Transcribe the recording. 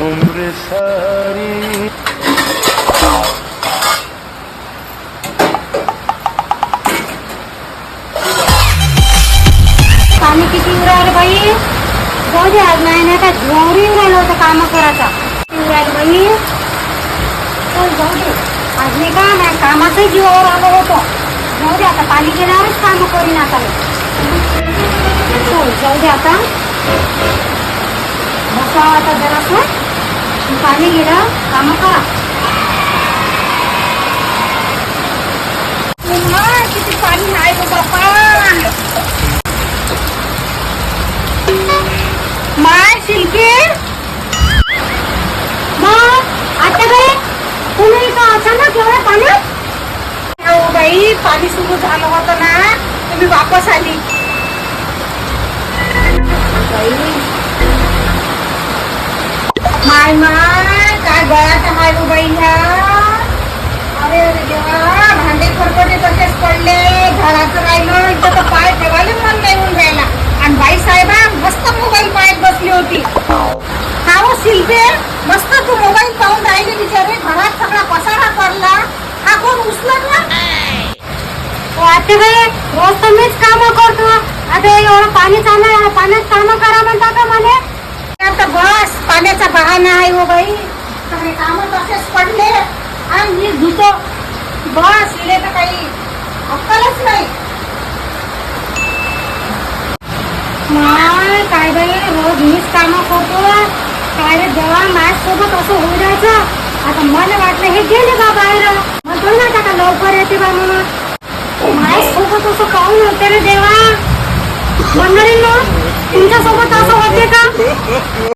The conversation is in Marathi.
उम्र सारी पाणी किती उरायला बाई. जाऊ दे, आज नाही का जोरी उरायला होतं काम करायचा. उरायला बाई, जाऊ दे. आज नाही का नाही कामाचंही जीवावर आलं होतं. जाऊ दे, आता पाणी गेल्यावरच काम करीन आता मी. जाऊ दे, आता बसा आता जरासं. पाणी गेलं काम करा. किती पाणी आहे गो बापा. माय शिल्पी मग आता काय तुम्ही का अचानक एवढ्या पाण्यात. हो बाई, पाणी सुरू झालं होतं ना, तुम्ही वापस आली. माय माय काय गळ्यात आहे गो बाई ह्या. अरे अरे देवा, भांडे खरकटे तसेच पडले. घराचं राहिलं इथं तर पाय ठेवायला मन नाही होऊन राहिला. आणि बाई साहेबा मस्त मोबाईल पाहत बसली होती. हा हो शिल्पे, मस्त तू मोबाईल पाहून राहिली बिचारे. घरात सगळा पसारा पडला. हा कोण उचलत ना. आता काय रोज तर मीच काम करतो. आता एवढं पाणी चालू, पाण्यात काम करा म्हणता का मला. आता बस पाण्याचा बहाणा आहे हो बाई. सगळे काम तसेच पडले आणि मी धुतो. बस इले तर काही अक्कलच नाही. माय काय बाई, रोज मीच काम करतो. काय रे देवा, माझ्यासोबत असं होऊ द्यायचं. आता मला वाटलं हे गेले बा बाहेर. मग ना आता लवकर येते बा म्हणून. माझ्यासोबत असं काहून होते रे देवा. मंडळींनो, तुमच्यासोबत असं होते का.